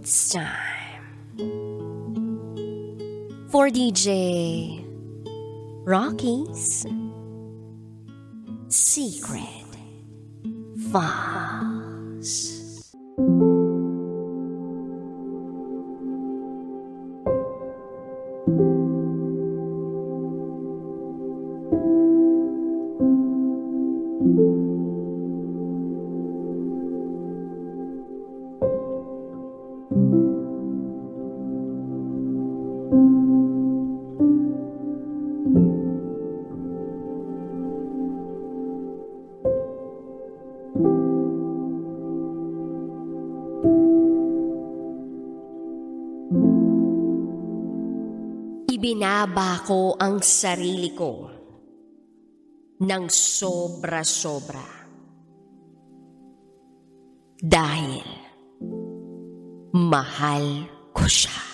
It's time for DJ Rocky's Secret Files. Ibinaba ko ang sarili ko ng sobra-sobra dahil mahal ko siya.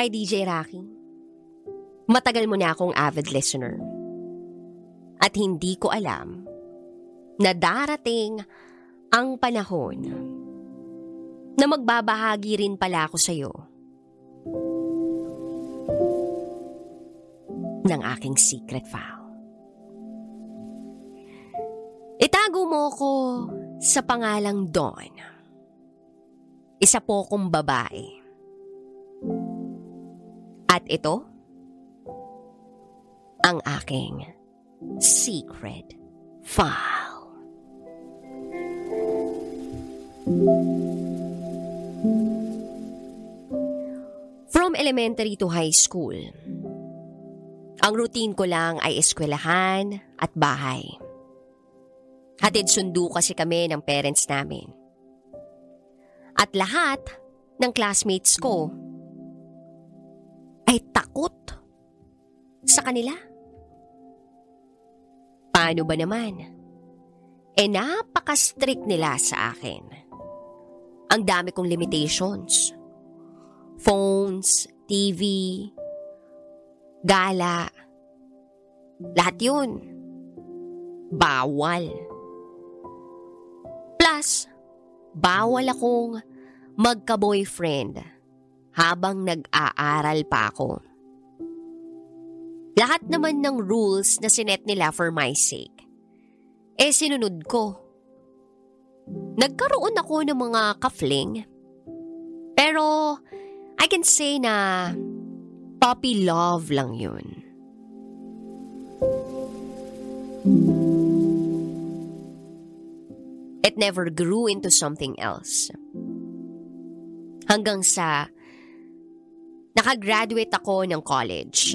Hi, DJ Rocky. Matagal mo na akong avid listener. At hindi ko alam na darating ang panahon na magbabahagi rin pala ako sa'yo ng aking secret file. Itago mo ko sa pangalang Dawn. Isa po kong babae. At ito, ang aking secret file. From elementary to high school, ang routine ko lang ay eskwelahan at bahay. Hatid sundo kasi kami ng parents namin. At lahat ng classmates ko ay takot sa kanila. Paano ba naman? Napaka-strict nila sa akin. Ang dami kong limitations. Phones, TV, gala, lahat yun. Bawal. Plus, bawal akong magka-boyfriend habang nag-aaral pa ako. Lahat naman ng rules na sinet nila for my sake, sinunod ko. Nagkaroon ako ng mga ka-fling, pero I can say na puppy love lang yun. It never grew into something else. Hanggang sa nakagraduate ako ng college.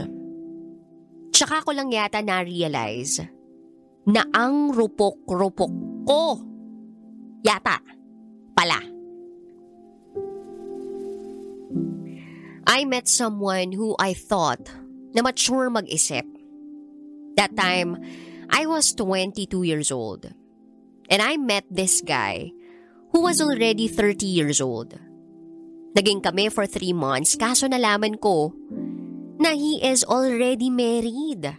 Tsaka ko lang yata na-realize na ang rupok-rupok ko yata pala. I met someone who I thought na mature mag-isip. That time, I was 22 years old. And I met this guy who was already 30 years old. Naging kami for 3 months kaso nalaman ko na he is already married.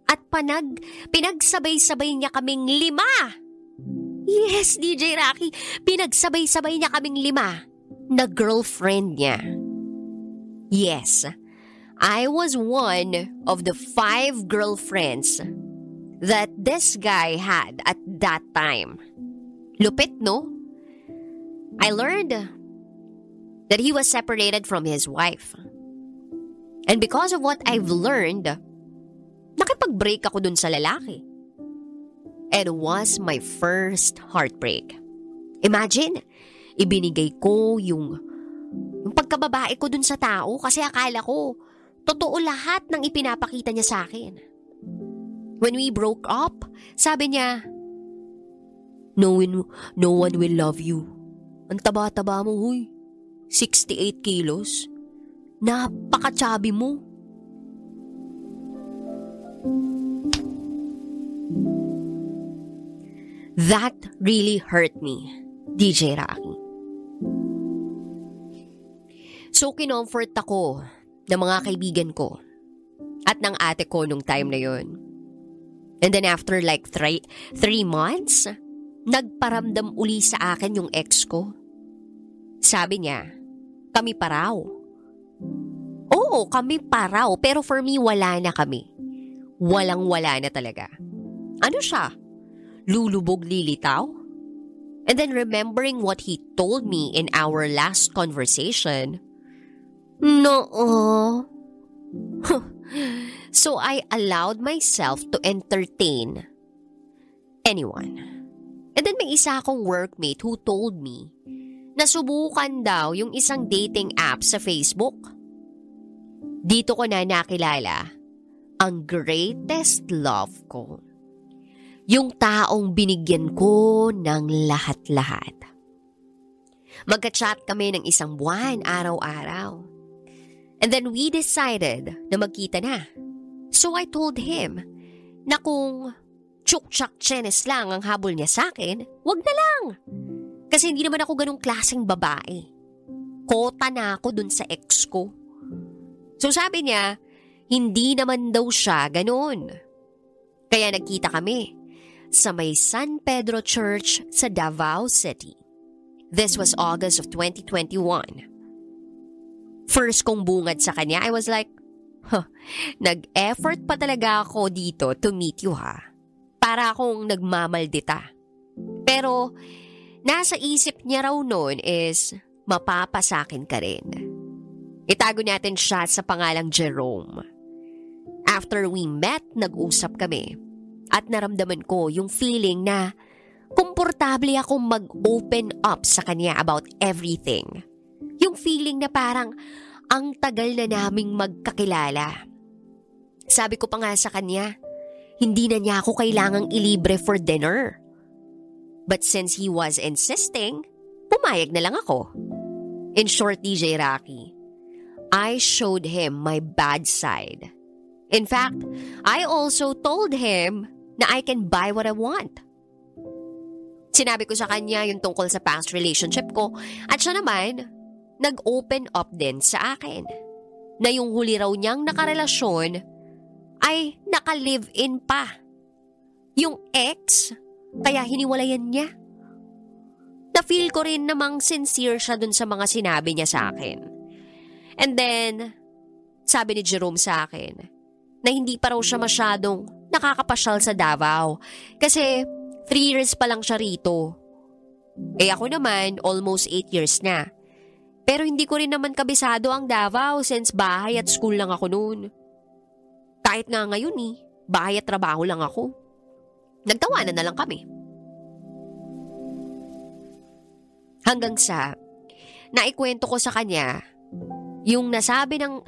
At pinagsabay-sabay niya kaming 5. Yes, DJ Rocky, pinagsabay-sabay niya kaming 5 na girlfriend niya. Yes, I was one of the 5 girlfriends that this guy had at that time. Lupit, no? I learned that he was separated from his wife. And because of what I've learned, nakipag-break ako dun sa lalaki. It was my first heartbreak. Imagine, ibinigay ko yung pagkababae ko dun sa tao kasi akala ko totoo lahat ng ipinapakita niya sa akin. When we broke up, sabi niya, no one will love you. Ang taba-taba mo, huy. 68 kilos. Napaka-chubby mo. That really hurt me, DJ Rocky. So kinomfort ako ng mga kaibigan ko at ng ate ko nung time na yun. And then after like 3 months, nagparamdam uli sa akin yung ex ko. Sabi niya, kami pa raw. Oo, kami pa raw. Pero for me, wala na kami. Walang-wala na talaga. Ano siya? Lulubog lilitaw? And then remembering what he told me in our last conversation, no. So I allowed myself to entertain anyone. And then may isa akong workmate who told me na subukan daw yung isang dating app sa Facebook. Dito ko na nakilala ang greatest love ko. Yung taong binigyan ko ng lahat-lahat. Magka-chat kami ng 1 buwan, araw-araw. And then we decided na magkita na. So I told him na kung tsyuk-tsak-chenes lang ang habol niya sa akin, wag na lang. Kasi hindi naman ako ganung klaseng babae. Kota na ako dun sa ex ko. So sabi niya, hindi naman daw siya ganun. Kaya nagkita kami sa may San Pedro Church sa Davao City. This was August of 2021. First kong bungad sa kanya, I was like, nag-effort pa talaga ako dito to meet you ha. Para akong nagmamaldita. Pero nasa isip niya raw noon is mapapasakin ka rin. Itago natin siya sa pangalang Jerome. After we met, nag-usap kami. At naramdaman ko yung feeling na komportable akong mag-open up sa kanya about everything. Yung feeling na parang ang tagal na naming magkakilala. Sabi ko pa nga sa kanya, hindi na niya ako kailangang ilibre for dinner. But since he was insisting, pumayag na lang ako. In short, DJ Rocky, I showed him my bad side. In fact, I also told him na I can buy what I want. Sinabi ko sa kanya yung tungkol sa past relationship ko at siya naman, nag-open up din sa akin. Na yung huli raw niyang nakarelasyon ay naka-live-in pa. Yung ex, kaya hiniwalayan niya. Na-feel ko rin namang sincere siya dun sa mga sinabi niya sa akin. And then, sabi ni Jerome sa akin, na hindi pa raw siya masyadong nakakapasyal sa Davao kasi 3 years pa lang siya rito. Eh ako naman, almost 8 years na. Pero hindi ko rin naman kabisado ang Davao since bahay at school lang ako noon. Kahit nga ngayon bahay at trabaho lang ako. Nagtawanan na lang kami. Hanggang sa naikwento ko sa kanya yung nasabi ng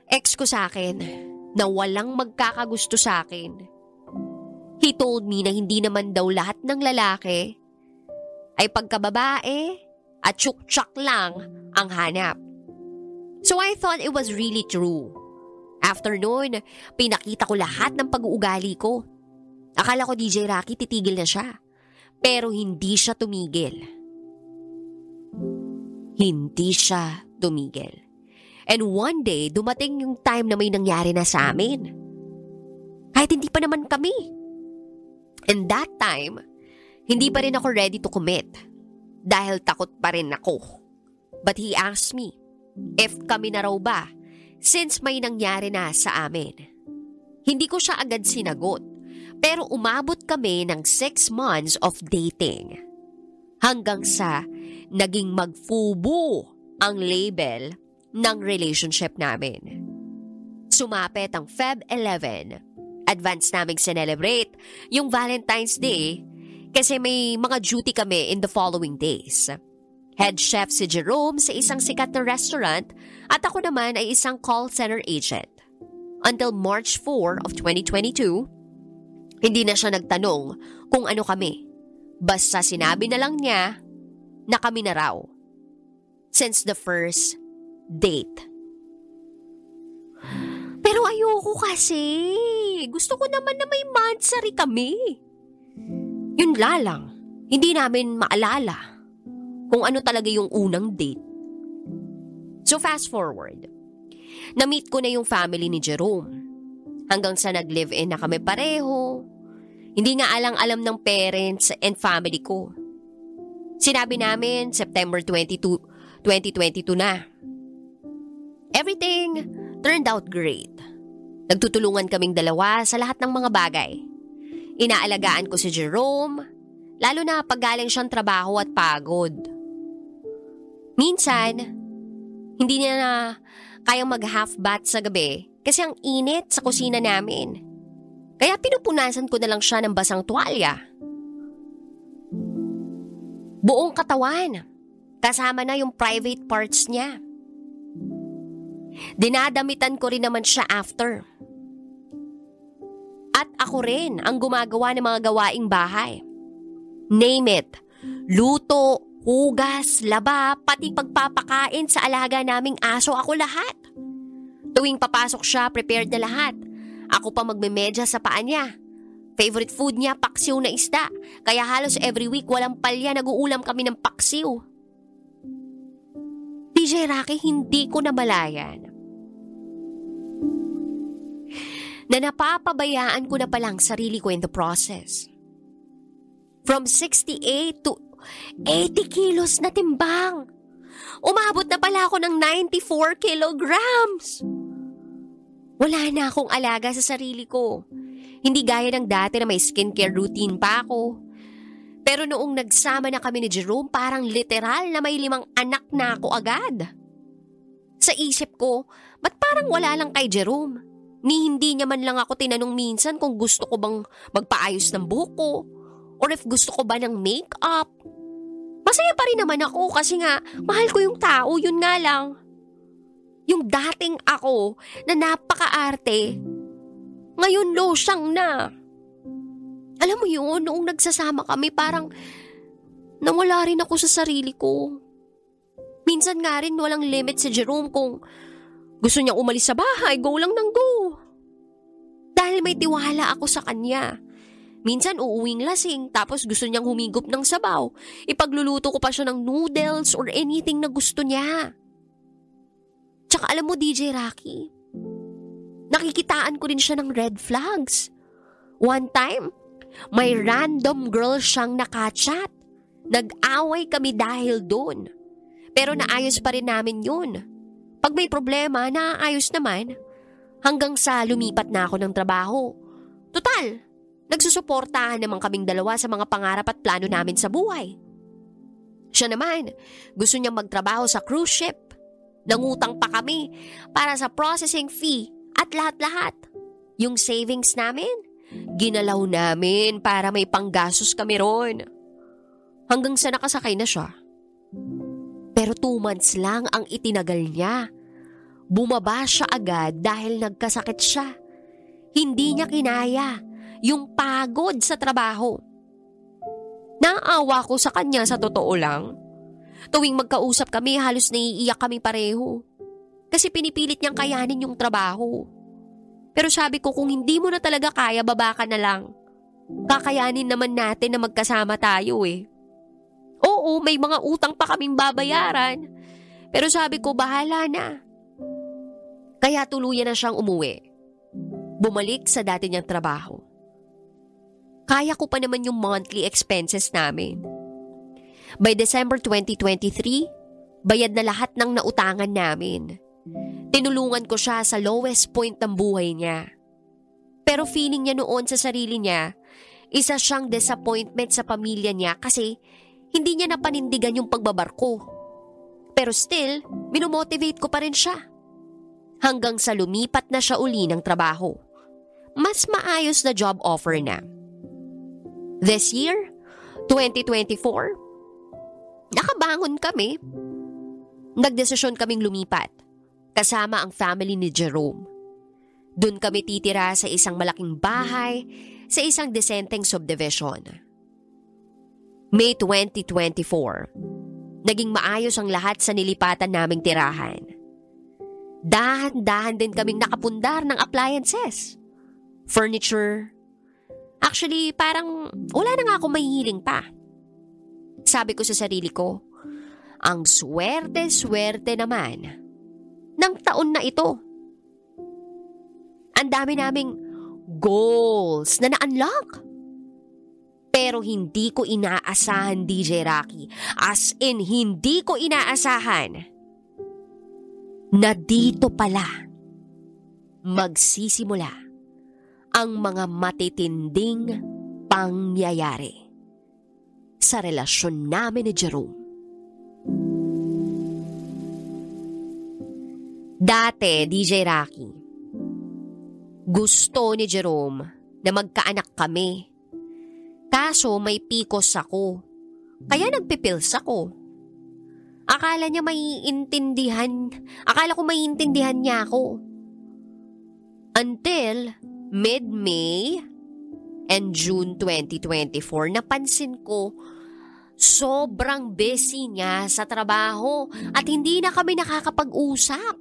ex ko sa akin na walang magkakagusto sa akin. He told me na hindi naman daw lahat ng lalaki ay pagkababae at tsyuk-tsak lang ang hanap. So I thought it was really true. After noon, pinakita ko lahat ng pag-uugali ko. Akala ko DJ Rocky titigil na siya. Pero hindi siya tumigil. Hindi siya tumigil. And one day, dumating yung time na may nangyari na sa amin. Kahit hindi pa naman kami. And that time, hindi pa rin ako ready to commit. Dahil takot pa rin ako. But he asked me, if kami na raw ba, since may nangyari na sa amin. Hindi ko siya agad sinagot. Pero umabot kami ng 6 months of dating. Hanggang sa naging magfubo ang label ng relationship namin. Sumapit ang Feb 11. Advance naming celebrate yung Valentine's Day kasi may mga duty kami in the following days. Head chef si Jerome sa isang sikat na restaurant at ako naman ay isang call center agent. Until March 4 of 2022, hindi na siya nagtanong kung ano kami. Basta sinabi na lang niya na kami na raw. Since the first date. Pero ayoko kasi. Gusto ko naman na may mansari kami. Yun lang, hindi namin maalala kung ano talaga yung unang date. So fast forward, na-meet ko na yung family ni Jerome. Hanggang sa nag-live-in na kami pareho. Hindi nga alang-alam ng parents and family ko. Sinabi namin September 22, 2022 na. Everything turned out great. Nagtutulungan kaming dalawa sa lahat ng mga bagay. Inaalagaan ko si Jerome, lalo na pag galing siyang trabaho at pagod. Minsan, hindi niya na kayang mag-half bath sa gabi kasi ang init sa kusina namin. Kaya pinupunasan ko na lang siya ng basang tuwalya. Buong katawan, kasama na yung private parts niya. Dinadamitan ko rin naman siya after. At ako rin ang gumagawa ng mga gawaing bahay. Name it, luto, hugas, laba, pati pagpapakain sa alaga naming aso, ako lahat. Tuwing papasok siya, prepared na lahat. Ako pa magmemedya sa paa niya. Favorite food niya, paksiw na isda. Kaya halos every week walang palya nag-uulam kami ng paksiw. DJ Rocky, hindi ko namalayan na napapabayaan ko na palang sarili ko in the process. From 68 to 80 kilos na timbang. Umabot na pala ako ng 94 kilograms. Wala na akong alaga sa sarili ko. Hindi gaya ng dati na may skincare routine pa ako. Pero noong nagsama na kami ni Jerome, parang literal na may 5 anak na ako agad. Sa isip ko, ba't parang wala lang kay Jerome? Ni hindi niya man lang ako tinanong minsan kung gusto ko bang magpaayos ng buhok ko or if gusto ko ba ng makeup. Masaya pa rin naman ako kasi nga mahal ko yung tao, yun nga lang. Yung dating ako na napaka-arte, ngayon losyang na. Alam mo yun, noong nagsasama kami parang nawala rin ako sa sarili ko. Minsan nga rin walang limit si Jerome kung gusto niyang umalis sa bahay, go lang ng go. Dahil may tiwala ako sa kanya. Minsan uuwing lasing tapos gusto niyang humigop ng sabaw. Ipagluluto ko pa siya ng noodles or anything na gusto niya. Tsaka alam mo DJ Rocky, nakikitaan ko rin siya ng red flags. One time, may random girl siyang nakachat. Nag-away kami dahil doon. Pero naayos pa rin namin yun. Pag may problema, naaayos naman. Hanggang sa lumipat na ako ng trabaho. Total, nagsusuportahan naman kaming dalawa sa mga pangarap at plano namin sa buhay. Siya naman, gusto niyang magtrabaho sa cruise ship. Nangutang pa kami para sa processing fee at lahat-lahat. Yung savings namin, ginalaw namin para may panggastos kami ron. Hanggang sa nakasakay na siya. Pero 2 months lang ang itinagal niya. Bumaba siya agad dahil nagkasakit siya. Hindi niya kinaya yung pagod sa trabaho. Naawa ko sa kanya sa totoo lang. Tuwing magkausap kami, halos naiiyak kami pareho. Kasi pinipilit niyang kayanin yung trabaho. Pero sabi ko, kung hindi mo na talaga kaya, baba ka na lang. Kakayanin naman natin na magkasama tayo eh. Oo, may mga utang pa kaming babayaran. Pero sabi ko, bahala na. Kaya tuluyan na siyang umuwi. Bumalik sa dati niyang trabaho. Kaya ko pa naman yung monthly expenses namin. By December 2023, bayad na lahat ng nautangan namin. Tinulungan ko siya sa lowest point ng buhay niya. Pero feeling niya noon sa sarili niya, isa siyang disappointment sa pamilya niya kasi hindi niya napanindigan yung pagbabarko. Pero still, minomotivate ko pa rin siya. Hanggang sa lumipat na siya uli ng trabaho. Mas maayos na job offer na. This year, 2024, nakabangon kami. Nagdesisyon kaming lumipat, kasama ang family ni Jerome. Doon kami titira sa isang malaking bahay sa isang desenteng subdivision. May 2024, naging maayos ang lahat sa nilipatan naming tirahan. Dahan-dahan din kaming nakapundar ng appliances. furniture. Actually, parang wala na nga akong mahihiling pa. Sabi ko sa sarili ko, ang swerte-swerte naman ng taon na ito. Ang dami naming goals na na-unlock. Pero hindi ko inaasahan, DJ Rocky. As in, hindi ko inaasahan na dito pala magsisimula ang mga matitinding pangyayari sa relasyon namin ni Jerome. Dati, DJ Rocky, gusto ni Jerome na magkaanak kami. Kaso may PCOS ako, kaya nagpipils ako. Akala ko maiintindihan niya ako. Until mid-May and June 2024, napansin ko sobrang busy niya sa trabaho at hindi na kami nakakapag-usap.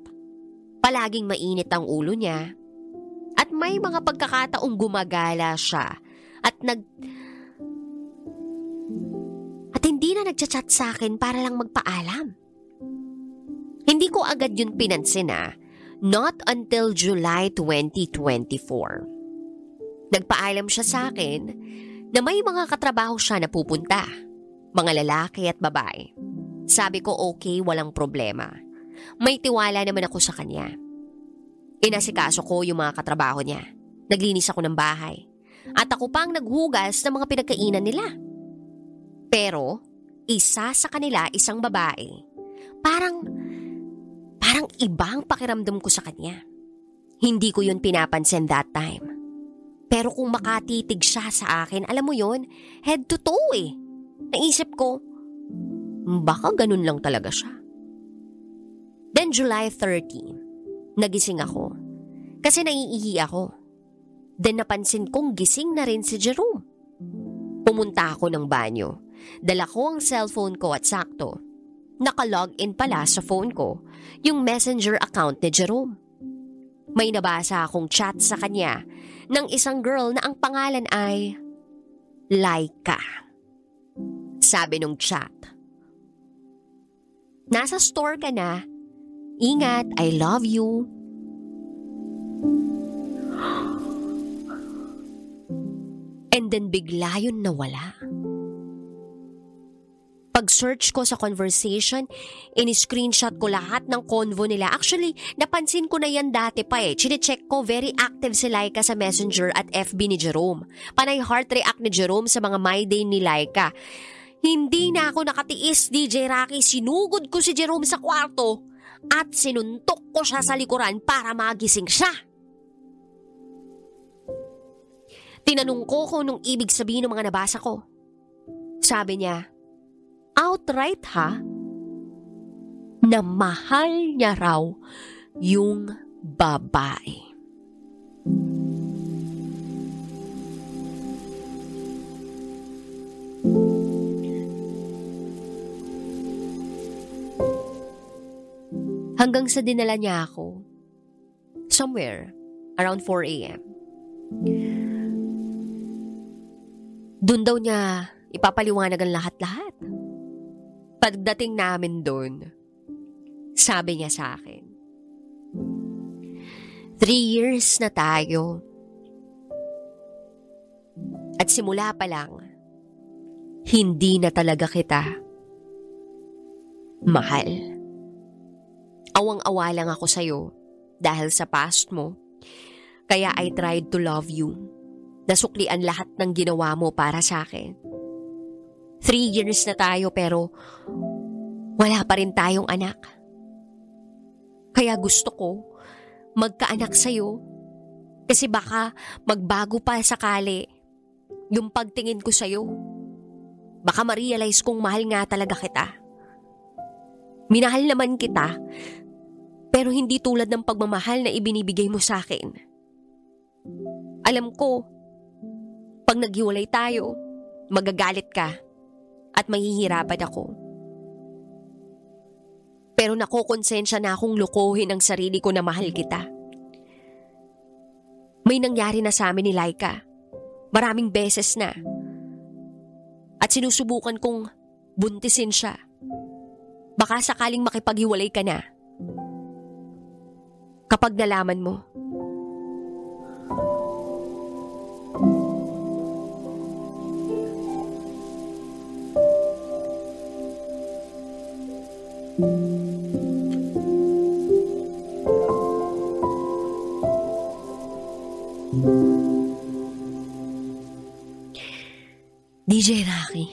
Palaging mainit ang ulo niya at may mga pagkakataong gumagala siya at hindi na nagchat-chat sa akin para lang magpaalam. Hindi ko agad yun pinansin not until July 2024. Nagpaalam siya sa akin na may mga katrabaho siya na pupunta, mga lalaki at babae. Sabi ko okay, walang problema. May tiwala naman ako sa kanya. Inasikaso ko yung mga katrabaho niya. Naglinis ako ng bahay. At ako pang naghugas ng mga pinagkainan nila. Pero, isa sa kanila, isang babae. Parang ibang pakiramdam ko sa kanya. Hindi ko yun pinapansin that time. Pero kung makatitig siya sa akin, alam mo yun, head to toe eh. Naisip ko, baka ganun lang talaga siya. Then July 30, nagising ako. Kasi naiihi ako. Then napansin kong gising na rin si Jerome. Pumunta ako ng banyo. Dala ko ang cellphone ko at sakto. Naka-login pala sa phone ko yung messenger account ni Jerome. May nabasa akong chat sa kanya ng isang girl na ang pangalan ay Laika. Sabi nung chat, "Nasa store ka na. Ingat, I love you." And then bigla yun nawala. Pag-search ko sa conversation, in-screenshot ko lahat ng convo nila. Actually, napansin ko na yan dati pa eh. Chine-check ko, very active si Laika sa Messenger at FB ni Jerome. Panay heart react ni Jerome sa mga my day ni Laika. Hindi na ako nakatiis, DJ Rocky. Sinugod ko si Jerome sa kwarto at sinuntok ko siya sa likuran para magising siya. Tinanong ko kung anong ibig sabihin ng mga nabasa ko. Sabi niya, outright na mahal niya raw yung babae. Hanggang sa dinala niya ako somewhere around 4 a.m. Doon daw niya ipapaliwanag ang lahat-lahat. Pagdating namin doon, sabi niya sa akin, 3 years na tayo. At simula pa lang, hindi na talaga kita mahal. Awang-awa lang ako sa'yo dahil sa past mo. Kaya I tried to love you. Nasuklian lahat ng ginawa mo para sa akin. 3 years na tayo pero wala pa rin tayong anak. Kaya gusto ko magkaanak sa'yo kasi baka magbago pa sakali yung pagtingin ko sa'yo. Baka ma-realize kong mahal nga talaga kita. Minahal naman kita pero hindi tulad ng pagmamahal na ibinibigay mo sa akin. Alam ko, pag naghiwalay tayo, magagalit ka at mahihirapan ako. Pero nakokonsensya na akong lukuhin ang sarili ko na mahal kita. May nangyari na sa amin ni Laika. Maraming beses na. At sinusubukan kong buntisin siya. Baka sakaling makipaghiwalay ka na. Kapag nalaman mo. DJ Rocky,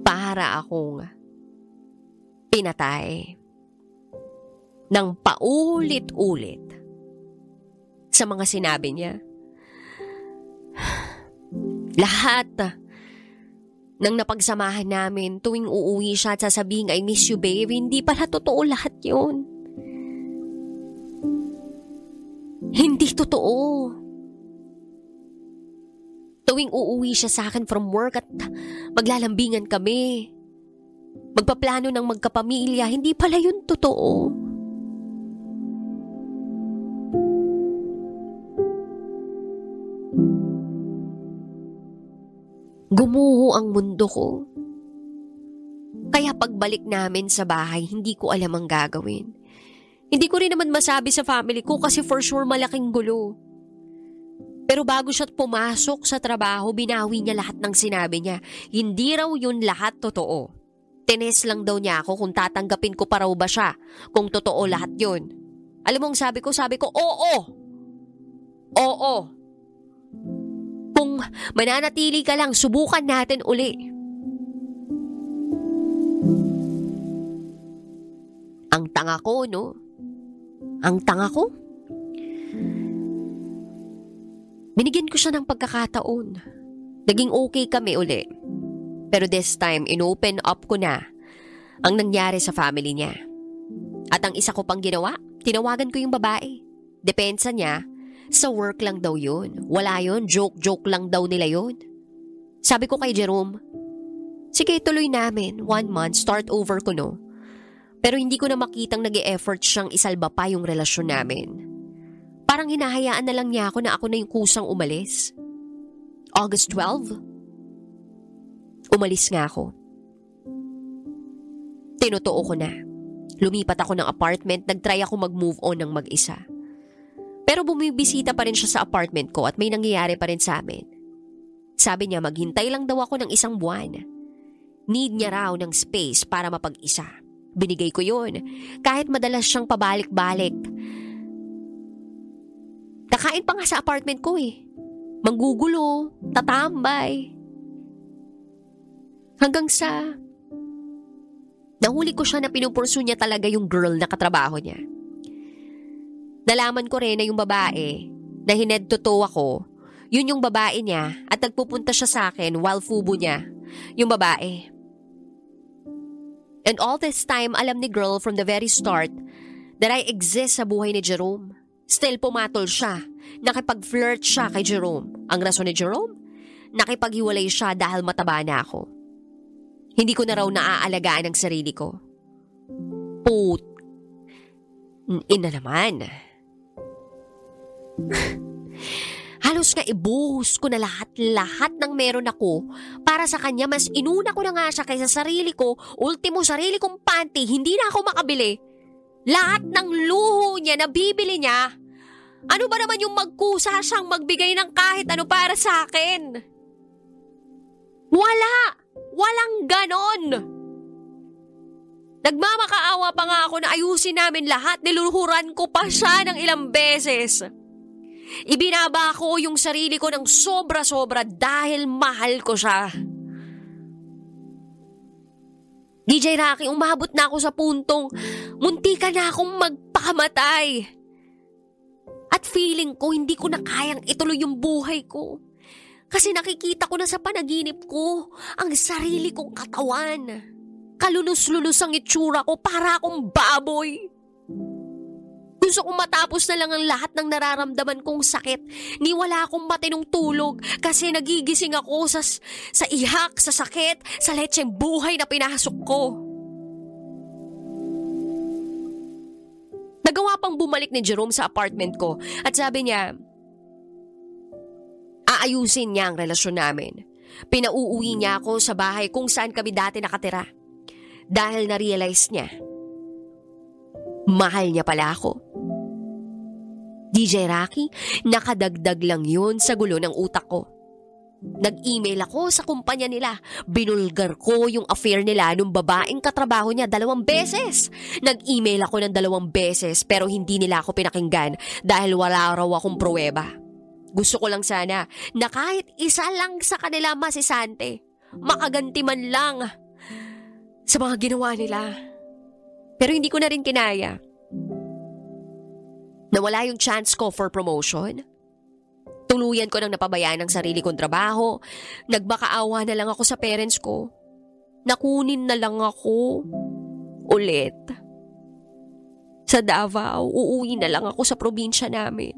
para akong pinatay ng paulit-ulit sa mga sinabi niya. Lahat ng napagsamahan namin tuwing uuwi siya at sasabihin, I miss you babe, hindi pala totoo lahat yun. Hindi totoo. Tuwing uuwi siya sa akin from work at maglalambingan kami, magpaplano ng magkapamilya, hindi pala yun totoo. Gumuho ang mundo ko. Kaya pagbalik namin sa bahay, hindi ko alam ang gagawin. Hindi ko rin naman masabi sa family ko kasi for sure malaking gulo. Pero bago siya pumasok sa trabaho, binawi niya lahat ng sinabi niya. Hindi raw yun lahat totoo. Tines lang daw niya ako kung tatanggapin ko pa raw ba siya kung totoo lahat yun. Alam mo ang sabi ko, oo. Oo. Kung mananatili ka lang, subukan natin uli. Ang tanga ko, no? Ang tanga ko? Binigyan ko siya ng pagkakataon. Naging okay kami uli. Pero this time, inopen up ko na ang nangyari sa family niya. At ang isa ko pang ginawa, tinawagan ko yung babae. Depensa niya, sa work lang daw yun. Wala yun, joke lang daw nila yun. Sabi ko kay Jerome, sige tuloy namin, 1 month, start over ko no. Pero hindi ko na makitang nag-e-effort siyang isalba pa yung relasyon namin. Parang hinahayaan na lang niya ako na ako na yung kusang umalis. August 12, umalis nga ako. Tinotoo ko na. Lumipat ako ng apartment, nagtry ako mag-move on ng mag-isa. Pero bumibisita pa rin siya sa apartment ko at may nangyayari pa rin sa amin. Sabi niya maghintay lang daw ako ng 1 buwan. Need niya raw ng space para mapag-isa. Binigay ko yun, kahit madalas siyang pabalik-balik. Nakain pa nga sa apartment ko eh. Manggugulo, tatambay. Hanggang sa nahuli ko siya na pinupursu niya talaga yung girl na katrabaho niya. Nalaman ko rin na yung babae na hined to toe ako, yun yung babae niya at nagpupunta siya sa akin while fubo niya, yung babae. And all this time, alam ni girl from the very start that I exist sa buhay ni Jerome. Still pumatol siya. Nakipag-flirt siya kay Jerome. Ang rason ni Jerome? Nakipaghiwalay siya dahil mataba na ako. Hindi ko na raw naaalagaan ang sarili ko. Ina naman. Halos nga ibuhos ko na lahat ng meron ako para sa kanya. Mas inuna ko na nga siya kaysa sarili ko. Ultimo, sarili kong panty, hindi na ako makabili. Lahat ng luho niya, nabibili niya. Ano ba naman yung magkusa siyang magbigay ng kahit ano para sa akin? Walang ganon. Nagmamakaawa pa nga ako na ayusin namin lahat. Niluhuran ko pa siya ng ilang beses. Ibinaba ko yung sarili ko ng sobra-sobra dahil mahal ko siya. DJ Rocky, umabot na ako sa puntong muntika na akong magpakamatay. At feeling ko hindi ko na kayang ituloy yung buhay ko. Kasi nakikita ko na sa panaginip ko ang sarili kong katawan. Kalunos-lunos ang itsura ko, para akong baboy. Gusto kong matapos na lang ang lahat ng nararamdaman kong sakit. Wala akong matinong tulog kasi nagigising ako sa ihak, sa sakit, sa letseng buhay na pinasok ko. Nagawa pang bumalik ni Jerome sa apartment ko at sabi niya, aayusin niya ang relasyon namin. Pinauuwi niya ako sa bahay kung saan kami dati nakatira. Dahil na-realize niya, mahal niya pala ako. DJ Rocky, nakadagdag lang yun sa gulo ng utak ko. Nag-email ako sa kumpanya nila. Binulgar ko yung affair nila nung babaeng katrabaho niya 2 beses. Nag-email ako ng 2 beses pero hindi nila ako pinakinggan dahil wala raw akong pruweba. Gusto ko lang sana na kahit isa lang sa kanila masisante, makaganti man lang sa mga ginawa nila. Pero hindi ko na rin kinaya. Nawala yung chance ko for promotion. Tuluyan ko nang napabayaan ang sarili kong trabaho. Nagmakaawa na lang ako sa parents ko. Nakunin na lang ako. Ulit. Sa Davao, uuwi na lang ako sa probinsya namin.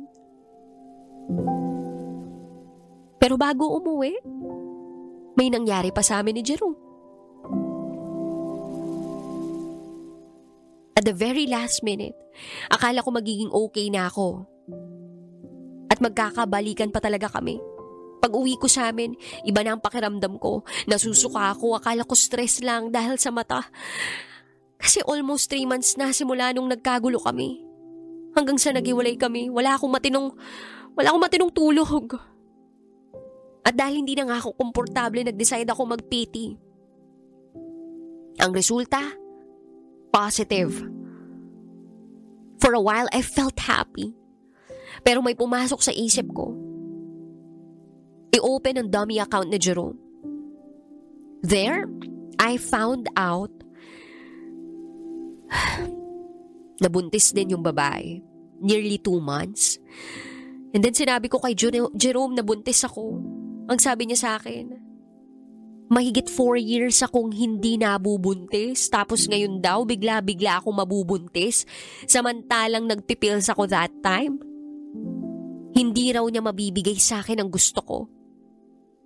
Pero bago umuwi, may nangyari pa sa amin ni Jerome. At the very last minute, akala ko magiging okay na ako. At magkakabalikan pa talaga kami. Pag uwi ko sa amin, iba na ang pakiramdam ko. Nasusuka ako, akala ko stress lang dahil sa mata. Kasi almost 3 months na simula nung nagkagulo kami. Hanggang sa naghiwalay kami, wala akong matinong tulog. At dahil hindi na nga ako komportable, nag-decide ako mag-PT. Ang resulta, positive. For a while, I felt happy. Pero may pumasok sa isip ko. I-open ang dummy account ni Jerome. There, I found out nabuntis din yung babae. Nearly 2 months. And then sinabi ko kay Jerome na buntis ako. Ang sabi niya sa akin, mahigit 4 years akong hindi nabubuntis. Tapos ngayon daw, bigla-bigla akong mabubuntis. Samantalang nagpipils ako that time. Hindi raw niya mabibigay sa akin ang gusto ko.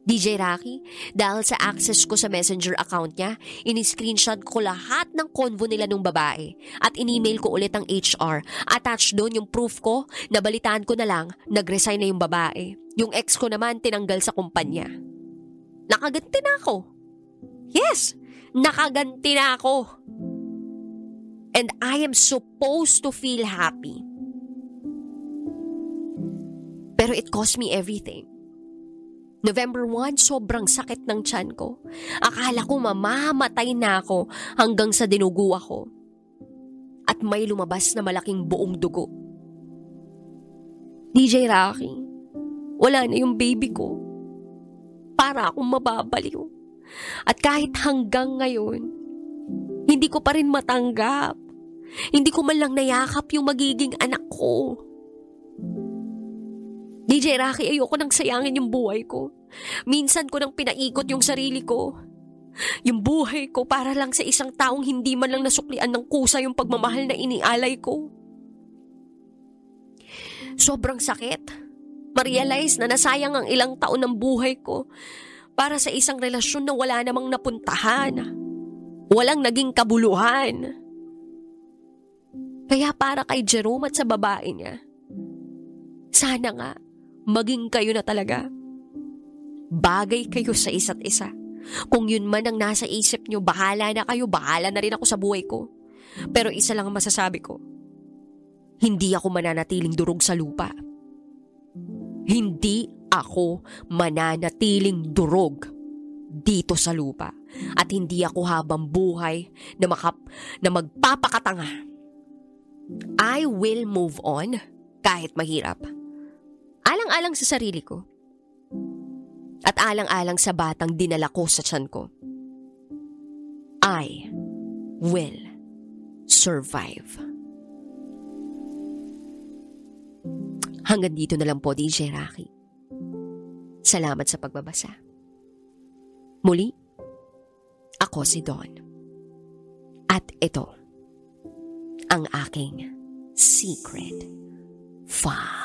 DJ Rocky, dahil sa access ko sa messenger account niya, ini-screenshot ko lahat ng convo nila nung babae at in-email ko ulit ang HR. Attached doon yung proof ko, nabalitaan ko na lang, nag-resign na yung babae. Yung ex ko naman tinanggal sa kumpanya. Nakaganti na ako. Yes, nakaganti na ako. And I am supposed to feel happy. Pero it cost me everything. November 1, sobrang sakit ng tiyan ko. Akala ko mamamatay na ako hanggang sa dinugo ako. At may lumabas na malaking buong dugo. DJ Rocky, wala na yung baby ko. Para akong mababaliw. At kahit hanggang ngayon, hindi ko pa rin matanggap. Hindi ko man lang nayakap yung magiging anak ko. DJ Rocky, ayoko nang sayangin yung buhay ko. Minsan ko nang pinaikot yung sarili ko. Yung buhay ko para lang sa isang taong hindi man lang nasuklian ng kusa yung pagmamahal na inialay ko. Sobrang sakit. Ma-realize na nasayang ang ilang taon ng buhay ko para sa isang relasyon na wala namang napuntahan. Walang naging kabuluhan. Kaya para kay Jerome at sa babae niya, sana nga maging kayo na talaga. Bagay kayo sa isa't isa. Kung yun man ang nasa isip nyo, bahala na kayo, bahala na rin ako sa buhay ko. Pero isa lang ang masasabi ko, hindi ako mananatiling durog sa lupa. Hindi ako mananatiling durog dito sa lupa. At hindi ako habang buhay na magpapakatanga. I will move on kahit mahirap. Alang-alang sa sarili ko. At alang-alang sa batang dinala ko sa tiyan ko. I will survive. Hanggang dito na lang po, DJ Rocky. Salamat sa pagbabasa. Muli, ako si Dawn. At ito, ang aking secret file.